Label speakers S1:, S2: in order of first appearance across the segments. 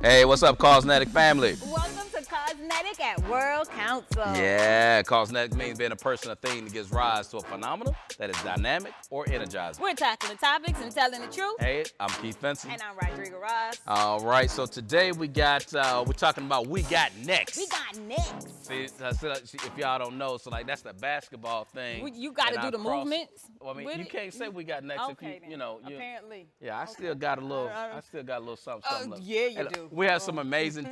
S1: Hey, what's up, Cosmetic family?
S2: Welcome to Cosmetic at World Council.
S1: Yeah, cosmetic means being a person or thing that gives rise to a phenomenon that is dynamic or energizing.
S2: We're tackling the topics and telling the truth.
S1: Hey, I'm Keith Benson.
S2: And I'm Rodrigo Ross.
S1: All right, so today we're talking about We Got Next.
S2: We got next.
S1: See, if y'all don't know, so like that's the basketball thing.
S2: You got to do the movements.
S1: Well, I mean, you can't say We Got Next
S2: okay,
S1: if you know.
S2: Apparently.
S1: Yeah, I still got a little something.
S2: Yeah, you do.
S1: We have some amazing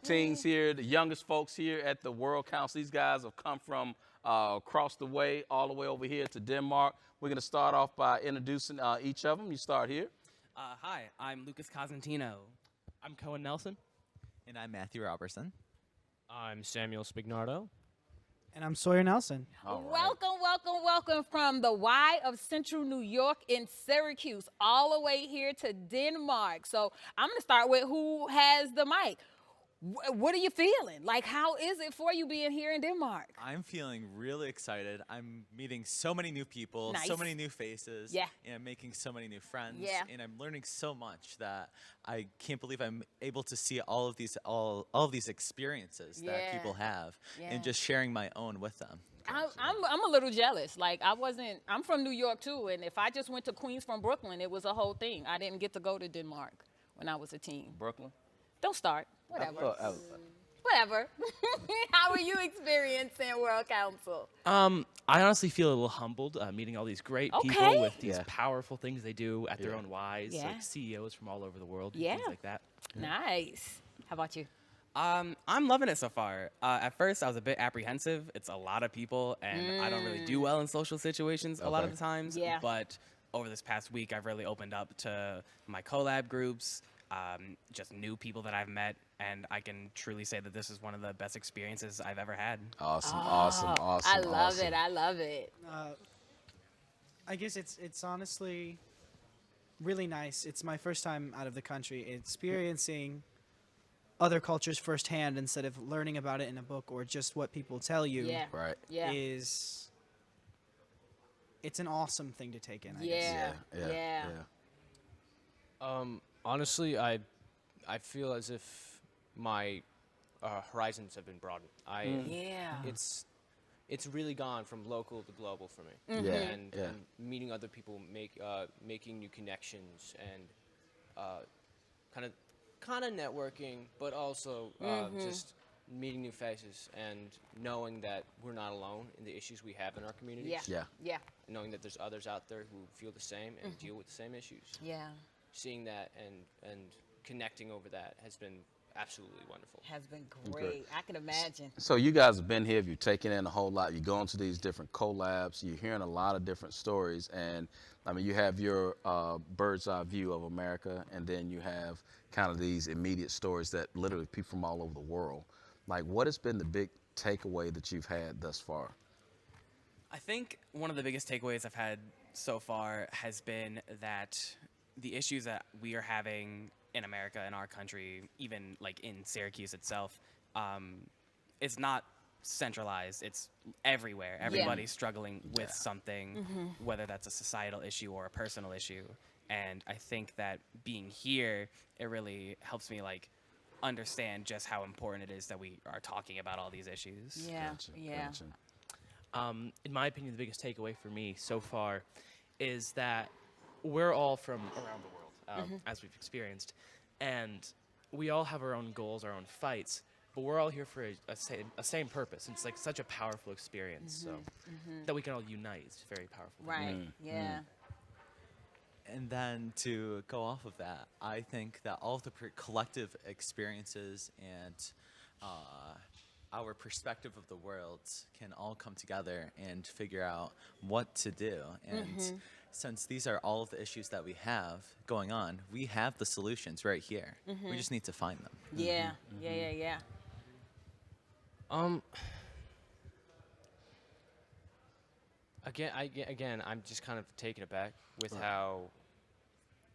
S1: teens here, the youngest folks here at the World Council. These guys have come from across the way, all the way over here to Denmark. We're going to start off by introducing each of them. You start here.
S3: Hi, I'm Lucas Cosentino.
S4: I'm Cohen Nelson.
S5: And I'm Matthew Robertson.
S4: I'm Samuel Spignardo.
S6: And I'm Sawyer Nelson.
S1: All right.
S2: Welcome from the Y of Central New York in Syracuse, all the way here to Denmark. So I'm going to start with who has the mic. What are you feeling? Like, how is it for you being here in Denmark?
S5: I'm feeling really excited. I'm meeting so many new people,
S2: Nice.
S5: so many new faces,
S2: Yeah.
S5: and I'm making so many new friends.
S2: Yeah.
S5: And I'm learning so much that I can't believe I'm able to see all of these experiences
S2: Yeah.
S5: that people have,
S2: Yeah.
S5: and just sharing my own with them.
S2: I'm a little jealous. Like, I'm from New York too, and if I just went to Queens from Brooklyn, it was a whole thing. I didn't get to go to Denmark when I was a teen.
S1: Brooklyn.
S2: Don't start. Whatever.
S1: I
S2: Whatever. How are you experiencing World Council?
S4: I honestly feel a little humbled meeting all these great
S2: Okay.
S4: people with these
S1: Yeah.
S4: powerful things they do at their
S1: Yeah.
S4: own Ys,
S2: Yeah.
S4: like CEOs from all over the world, and
S2: Yeah.
S4: things like that.
S2: Nice. How about you?
S3: I'm loving it so far. At first, I was a bit apprehensive. It's a lot of people, and I don't really do well in social situations a lot of
S1: Okay.
S3: the times.
S2: Yeah.
S3: But over this past week, I've really opened up to my collab groups, just new people that I've met, and I can truly say that this is one of the best experiences I've ever had.
S1: Awesome.
S2: I love it. I love it.
S6: I guess it's honestly really nice. It's my first time out of the country, experiencing other cultures firsthand instead of learning about it in a book or just what people tell you.
S2: Yeah.
S1: Right.
S2: Yeah.
S6: It's an awesome thing to take in, I
S2: Yeah.
S6: guess.
S2: Yeah.
S4: Honestly, I feel as if my horizons have been broadened.
S2: Yeah.
S4: It's really gone from local to global for me.
S2: Mm-hmm.
S1: Yeah.
S4: And meeting other people, making new connections, and kind of networking, but also just meeting new faces and knowing that we're not alone in the issues we have in our communities.
S2: Yeah.
S1: Yeah.
S2: Yeah.
S4: Knowing that there's others out there who feel the same and deal with the same issues.
S2: Yeah.
S4: Seeing that and connecting over that has been absolutely wonderful.
S2: Has been great. I can imagine.
S1: So you guys have been here. You've taken in a whole lot. You're going to these different collabs. You're hearing a lot of different stories. And I mean, you have your bird's eye view of America, and then you have kind of these immediate stories that literally people from all over the world. Like, what has been the big takeaway that you've had thus far?
S3: I think one of the biggest takeaways I've had so far has been that the issues that we are having in America, in our country, even like in Syracuse itself, it's not centralized. It's everywhere. Everybody's struggling with something, whether that's a societal issue or a personal issue. And I think that being here, it really helps me like understand just how important it is that we are talking about all these issues.
S2: Yeah.
S1: Gotcha,
S2: Yeah.
S1: gotcha.
S4: In my opinion, the biggest takeaway for me so far is that we're all from around the world, as we've experienced, and we all have our own goals, our own fights, but we're all here for a same purpose. It's like such a powerful experience, so that we can all unite. It's very powerful.
S2: Right. Yeah.
S5: And then to go off of that, I think that all of the collective experiences and our perspective of the world can all come together and figure out what to do. And since these are all of the issues that we have going on, we have the solutions right here. We just need to find them.
S2: Yeah. Yeah.
S4: Again, I'm just kind of taken aback with how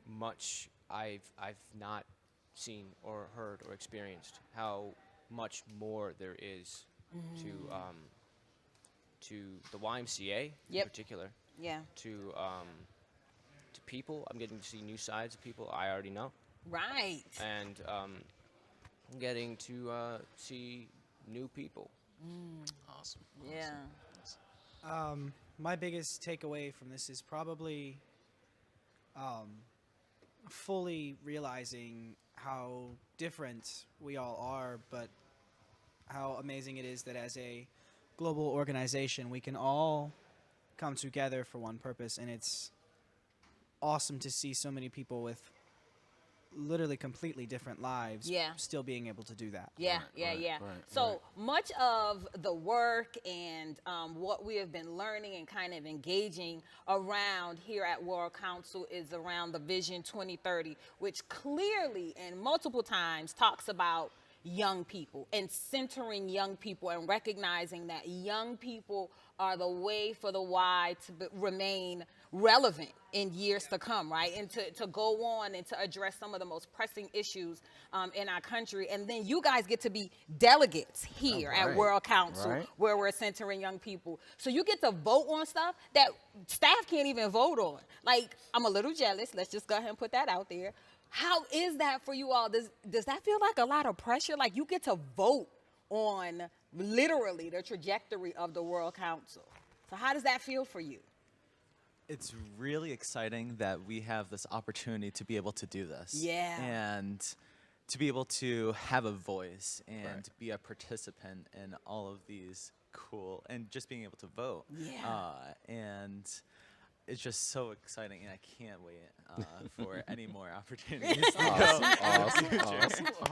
S4: much I've not seen or heard or experienced. How much more there is to the YMCA in particular.
S2: Yeah.
S4: To people, I'm getting to see new sides of people I already know.
S2: Right.
S7: and getting to see new people.
S1: Awesome.
S2: Yeah.
S6: My biggest takeaway from this is probably fully realizing how different we all are, but how amazing it is that as a global organization, we can all come together for one purpose, and it's awesome to see so many people with literally completely different lives
S2: Yeah.
S6: still being able to do that.
S2: Yeah,
S1: Right,
S2: yeah,
S1: right,
S2: yeah.
S1: right,
S2: So
S1: right.
S2: much of the work and what we have been learning and kind of engaging around here at World Council is around the Vision 2030, which clearly and multiple times talks about young people and centering young people and recognizing that young people are the way for the Y to remain relevant in years to come, right? And to go on and to address some of the most pressing issues in our country. And then you guys get to be delegates here at
S1: Right,
S2: World Council,
S1: right.
S2: where we're centering young people. So you get to vote on stuff that staff can't even vote on. Like, I'm a little jealous. Let's just go ahead and put that out there. How is that for you all? Does that feel like a lot of pressure? Like you get to vote on literally the trajectory of the World Council. So how does that feel for you?
S5: It's really exciting that we have this opportunity to be able to do this.
S2: Yeah.
S5: And to be able to have a voice and
S1: Right.
S5: be a participant in all of these cool, and just being able to vote.
S2: Yeah.
S5: And it's just so exciting, and I can't wait for any more opportunities.
S1: Awesome.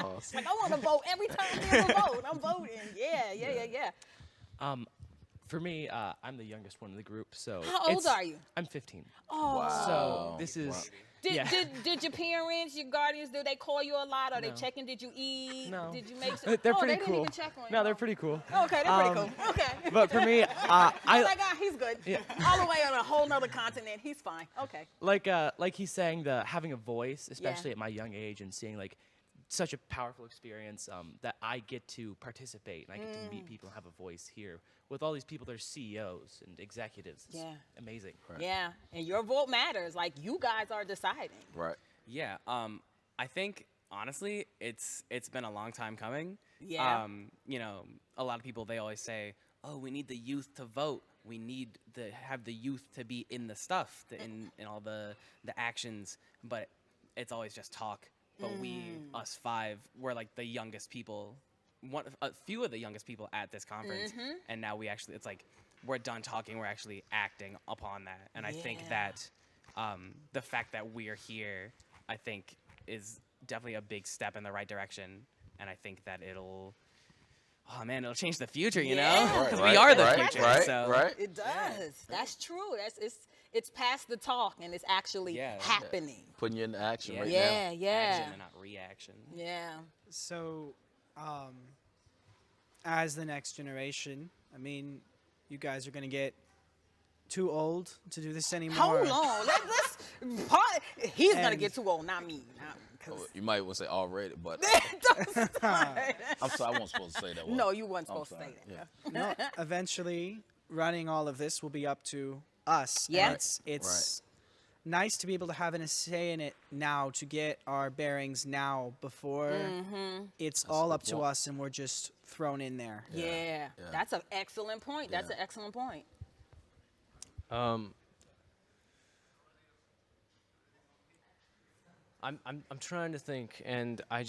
S1: Awesome.
S2: Like I want to vote every time there's a vote. I'm voting. Yeah.
S4: For me, I'm the youngest one in the group, so
S2: How old are you?
S4: I'm 15.
S2: Oh.
S4: So this is yeah.
S2: Did your parents, your guardians, do they call you a lot? Are they
S4: No.
S2: checking? Did you eat?
S4: No.
S2: Did you make?
S4: They're
S2: oh,
S4: pretty
S2: they
S4: cool.
S2: Didn't even check on you.
S4: No, they're pretty cool.
S2: Okay, they're pretty cool. Okay.
S4: But for me,
S2: oh my
S4: I
S2: God, he's good.
S4: Yeah.
S2: All the way on a whole nother continent. He's fine. Okay.
S4: like he's saying, the having a voice, especially
S2: Yeah.
S4: at my young age, and seeing like such a powerful experience that I get to participate and I get to meet people and have a voice here with all these people. They're CEOs and executives. It's
S2: Yeah.
S4: amazing.
S2: Yeah, and your vote matters. Like you guys are deciding.
S1: Right.
S3: Yeah. I think honestly, it's been a long time coming.
S2: Yeah.
S3: You know, a lot of people, they always say, "Oh, we need the youth to vote. We need to have the youth to be in the stuff, in all the actions." But it's always just talk. But us five, we're like the youngest people, a few of the youngest people at this conference, and now it's like we're done talking. We're actually acting upon that, and I think
S2: Yeah.
S3: that the fact that we're here, I think, is definitely a big step in the right direction, and I think that it'll change the future, you
S2: Yeah.
S3: know? 'Cause
S1: Right,
S3: we are the
S1: right,
S3: future,
S1: right,
S3: so.
S1: right.
S2: It does. That's true. It's past the talk and it's actually
S3: Yeah.
S2: happening.
S1: Putting you into action
S3: Yeah.
S1: right
S2: Yeah,
S1: now.
S2: yeah.
S3: Action and not reaction.
S2: Yeah.
S6: So, as the next generation, I mean, you guys are going to get too old to do this anymore.
S2: Hold on. He's gonna
S6: And-
S2: get too old, not me.
S1: Oh, you might want to say already, but
S2: Don't start.
S1: I'm sorry, I wasn't supposed to say that.
S2: No, you weren't
S1: I'm
S2: supposed to say
S1: sorry.
S2: that.
S1: Yeah.
S6: No, eventually, running all of this will be up to us. and
S2: Yeah.
S6: It's nice to be able to have a say in it now, to get our bearings now before it's all
S1: a
S6: up
S1: good
S6: to
S1: point.
S6: us and we're just thrown in there.
S2: Yeah.
S1: Yeah.
S2: That's an excellent point. That's
S1: Yeah.
S2: an excellent point.
S7: I'm trying to think, and I've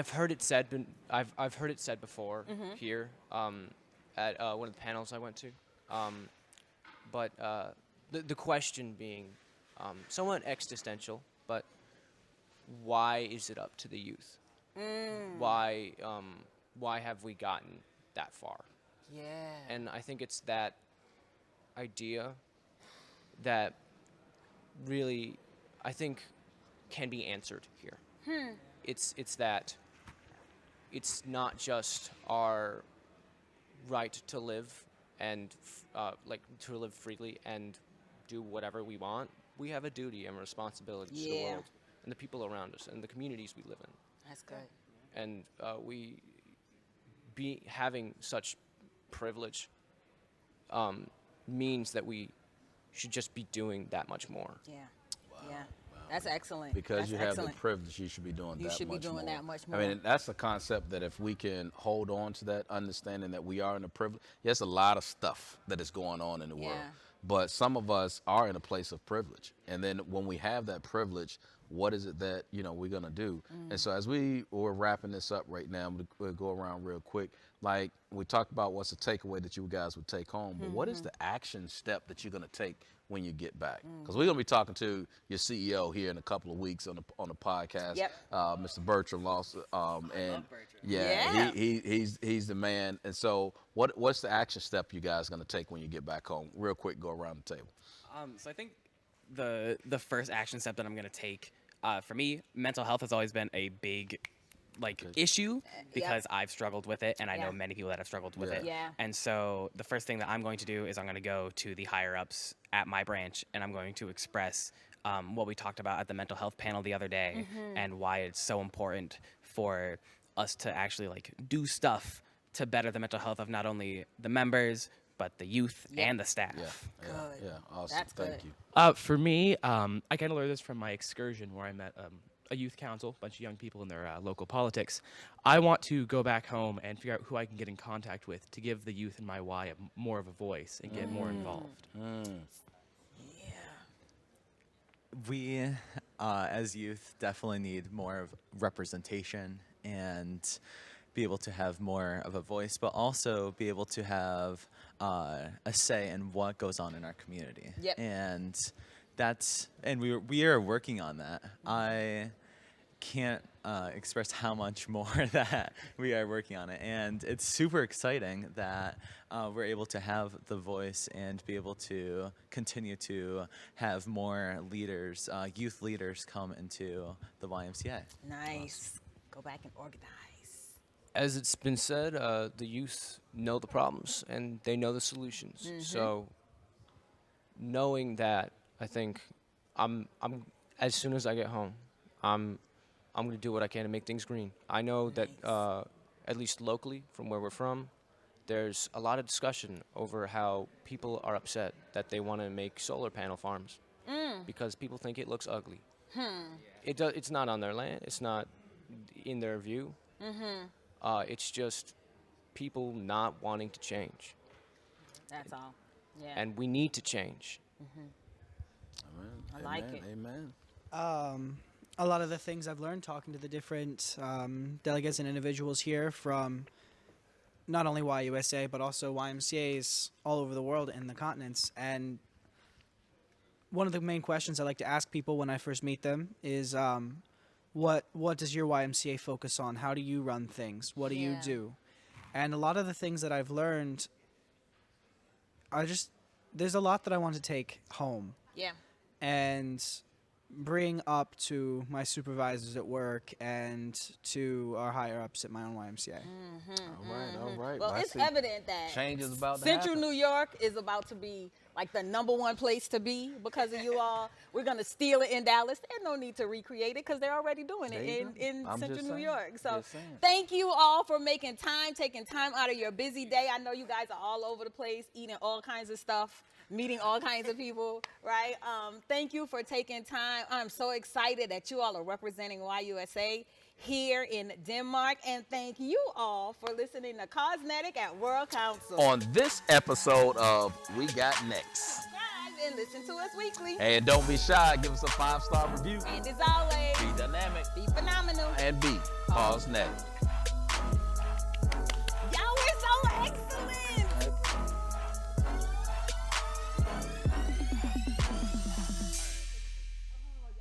S7: heard it said I've heard it said before here at one of the panels I went to, but the question being somewhat existential, but why is it up to the youth? Why have we gotten that far?
S2: Yeah.
S7: And I think it's that idea that really, I think, can be answered here. It's that it's not just our right to live and to live freely and do whatever we want. We have a duty and responsibility to the
S2: Yeah.
S7: world and the people around us and the communities we live in.
S2: That's good.
S7: And having such privilege means that we should just be doing that much more.
S2: Yeah. Yeah. That's excellent.
S1: Because
S2: That's
S1: you have
S2: excellent.
S1: the privilege, you should be doing
S2: You
S1: that
S2: should be
S1: much
S2: doing
S1: more.
S2: that much
S1: I
S2: more.
S1: mean, that's a concept that if we can hold on to that, understanding that we are in a privilege. Yes, a lot of stuff that is going on in the world,
S2: Yeah.
S1: but some of us are in a place of privilege. And then when we have that privilege, what is it that, you know, we're going to do? And so as we're wrapping this up right now, we'll go around real quick. Like, we talked about what's the takeaway that you guys would take home, but what is the action step that you're going to take when you get back? Because we're going to be talking to your CEO here in a couple of weeks on the podcast.
S2: Yep.
S1: Mr. Bertram Lawson. And
S2: Yeah.
S1: he's the man. And so what's the action step you guys going to take when you get back home? Real quick, go around the table.
S3: So I think the first action step that I'm going to take, for me, mental health has always been a big issue because I've struggled with it, and I know many people that have struggled with it.
S2: Yeah.
S3: And so the first thing that I'm going to do is I'm going to go to the higher ups at my branch, and I'm going to express what we talked about at the mental health panel the other day, and why it's so important for us to actually do stuff to better the mental health of not only the members but the youth and the staff.
S2: Good.
S1: Awesome.
S2: That's
S1: Thank
S2: good.
S1: you.
S4: For me, I kind of learned this from my excursion where I met a youth council, a bunch of young people in their local politics. I want to go back home and figure out who I can get in contact with to give the youth in my Y more of a voice and get more involved.
S5: We, as youth, definitely need more of representation and be able to have more of a voice, but also be able to have a say in what goes on in our community.
S2: Yep.
S5: And we are working on that. I can't express how much more that we are working on it, and it's super exciting that we're able to have the voice and be able to continue to have more leaders, youth leaders, come into the YMCA.
S2: Nice. Go back and organize.
S7: As it's been said, the youth know the problems and they know the solutions. So knowing that, I think I'm as soon as I get home, I'm going to do what I can to make things green. I know that at least locally, from where we're from, there's a lot of discussion over how people are upset that they want to make solar panel farms because people think it looks ugly. It's not on their land. It's not in their view. It's just people not wanting to change.
S2: That's all. Yeah.
S7: And we need to change.
S1: Amen.
S2: I like it.
S1: Amen.
S6: A lot of the things I've learned talking to the different delegates and individuals here from not only YUSA, but also YMCAs all over the world and the continents. And one of the main questions I like to ask people when I first meet them is, what does your YMCA focus on? How do you run things? What do you do? And a lot of the things that I've learned, there's a lot that I want to take home
S2: Yeah.
S6: and bring up to my supervisors at work and to our higher ups at my own YMCA.
S1: All right.
S2: Well, it's evident that
S1: change is about to
S2: Central
S1: happen.
S2: New York is about to be like the #1 place to be because of you all. We're going to steal it in Dallas. There's no need to recreate it because they're already doing
S1: There you
S2: it
S1: go.
S2: in
S1: I'm
S2: Central
S1: just
S2: New
S1: saying.
S2: York. So
S1: Just saying.
S2: thank you all for taking time out of your busy day. I know you guys are all over the place, eating all kinds of stuff, meeting all kinds of people, right? Thank you for taking time. I'm so excited that you all are representing YUSA here in Denmark. And thank you all for listening to Cosmetic at World Council.
S1: On this episode of We Got Next.
S2: Subscribe and listen to us weekly.
S1: And don't be shy. Give us a 5-star review.
S2: And as always,
S1: Be dynamic
S2: be phenomenal.
S1: and be cosmetic.